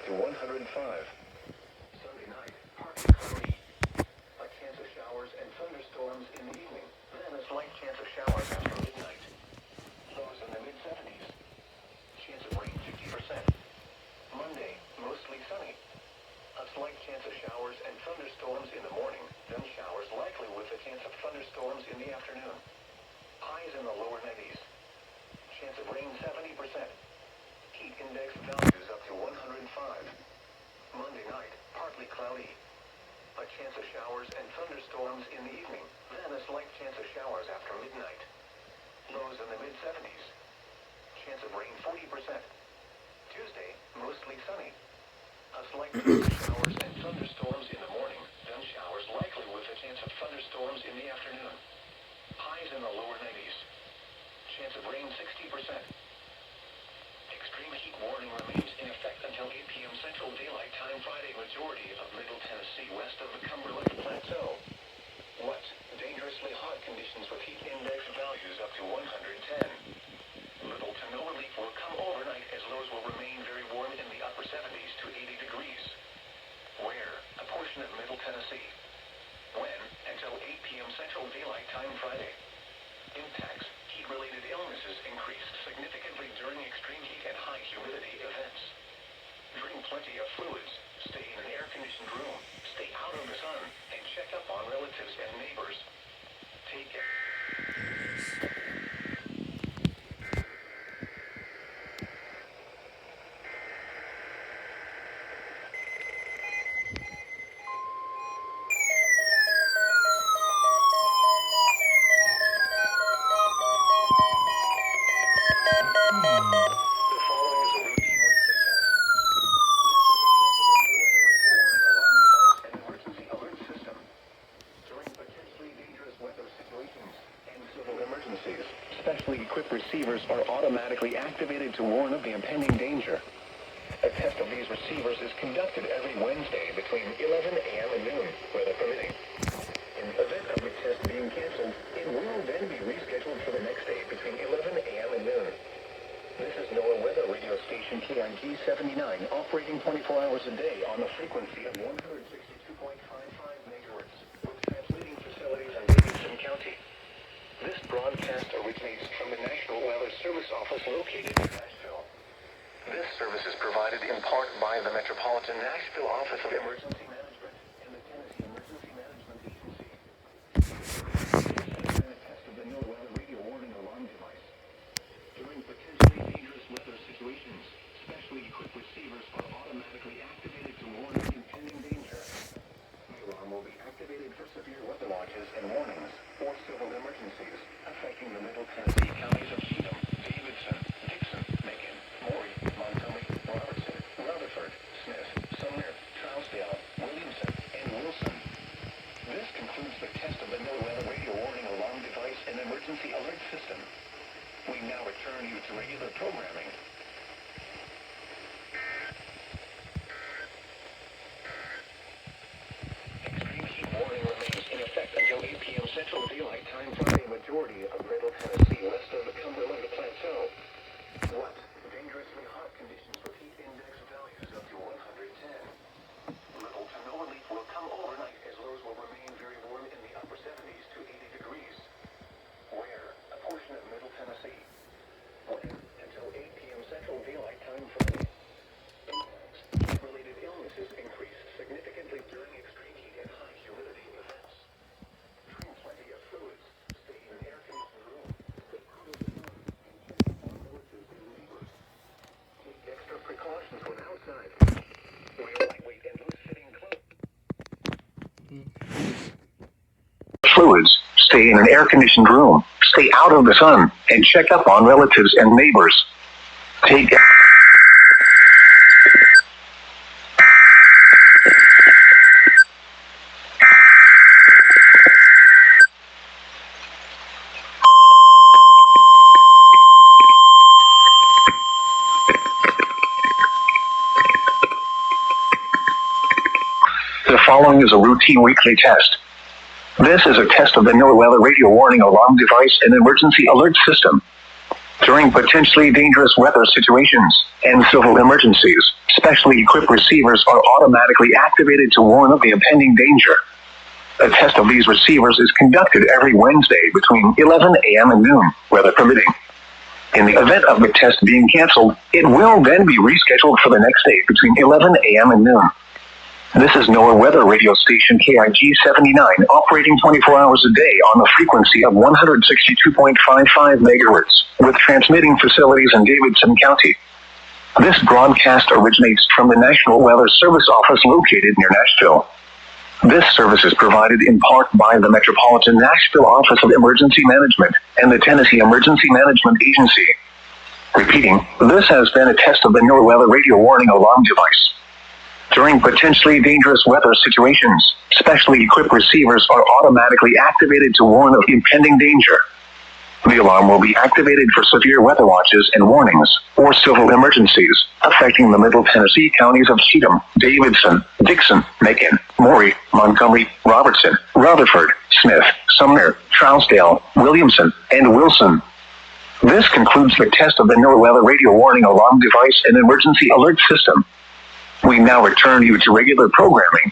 to 105. Sunday night, partly cloudy. A chance of showers and thunderstorms in the evening. Then a slight chance of showers after midnight. Lows in the mid-70s. Chance of rain 50%. Monday, mostly sunny. A slight chance of showers and thunderstorms in the morning, then showers likely with a chance of thunderstorms in the afternoon. Highs in the lower 90s. Chance of rain 70%. Heat index values up to 105. Monday night, partly cloudy. A chance of showers and thunderstorms in the evening, then a slight chance of showers after midnight. Lows in the mid-70s. Chance of rain 40%. Tuesday, mostly sunny. A slight chance of showers and thunderstorms in the morning, then showers likely with a chance of thunderstorms in the afternoon. Highs in the lower 90s. Chance of rain 60%. Extreme heat warning remains in effect until 8 p.m. Central Daylight Time Friday. Majority of Middle Tennessee west of the Cumberland Plateau. Wet, dangerously hot conditions with heat index values up to 110. Little to no relief will come overnight as lows will remain very warm in the upper 70s to 80 degrees. Where? A portion of Middle Tennessee. When? Until 8 p.m. Central Daylight Time Friday. Impacts. Heat-related illnesses increased significantly during extreme heat and high humidity events. Drink plenty of fluids. Stay in an air-conditioned room. Stay out of the sun. And check up on relatives and neighbors. Take care. Specially equipped receivers are automatically activated to warn of the impending danger. A test of these receivers is conducted every Wednesday between 11 a.m. and noon, weather permitting. In the event of the test being canceled, it will then be rescheduled for the next day between 11 a.m. and noon. This is NOAA weather radio station KIG 79, operating 24 hours a day on the frequency of 162.55 megahertz, with transmitting facilities in Davidson County. This broadcast originates from the National Weather Service Office located in Nashville. This service is provided in part by the Metropolitan Nashville Office of Emergency Management and the Tennessee Emergency Management Agency. This has been a test of the NOAA weather radio warning alarm device. During potentially dangerous weather situations, specially equipped receivers are automatically activated to warn of impending danger. The alarm will be activated for severe weather watches and warnings or civil emergencies affecting the Middle Tennessee counties of Cheatham, Davidson, Dixon, Macon, Maury, Montgomery, Robertson, Rutherford, Smith, Sumner, Trousdale, Williamson, and Wilson. This concludes the test of the NOAA weather radio warning alarm device and emergency alert system. We now return you to regular programming. Extreme heat warning remains in effect until 8 p.m. Central Daylight Time Friday. Majority of Middle Tennessee west of the Cumberland Plateau. Wet, dangerously hot conditions with heat index values up to 110. Little to no relief will come overnight as lows will remain very warm in the upper 70s to 80 degrees. Where? A portion of Middle Tennessee. When? Until 8 p.m. Central Daylight Time Friday. Impacts. Heat-related illnesses increase significantly during extreme heat and high humidity events. Drink plenty of fluids. Stay in an air-conditioned room. Stay out of the sun. And check on relatives and neighbors. Take extra precautions when outside. Wear lightweight and loose-fitting clothes. Fluids. Stay in an air-conditioned room. Stay out of the sun. And check up on relatives and neighbors. Take The following is a routine weekly test. This is a test of the NOAA weather radio warning alarm device and emergency alert system. During during potentially dangerous weather situations and civil emergencies. Specially equipped receivers are automatically activated to warn of the impending danger. A test of these receivers is conducted every Wednesday between 11 a.m. and noon, weather permitting. In the event of the test being canceled, it will then be rescheduled for the next day between 11 a.m. and noon. This is NOAA weather radio station KIG 79, operating 24 hours a day on the frequency of 162.55 megahertz, with transmitting facilities in Davidson County. This broadcast originates from the National Weather Service office located near Nashville. This service is provided in part by the Metropolitan Nashville Office of Emergency Management and the Tennessee Emergency Management Agency. Repeating, this has been a test of the NOAA weather radio warning alarm device. During potentially dangerous weather situations, specially equipped receivers are automatically activated to warn of impending danger. The alarm will be activated for severe weather watches and warnings, or civil emergencies, affecting the Middle Tennessee counties of Cheatham, Davidson, Dixon, Macon, Maury, Montgomery, Robertson, Rutherford, Smith, Sumner, Trousdale, Williamson, and Wilson. This concludes the test of the NOAA weather radio warning alarm device and emergency alert system. We now return you to regular programming.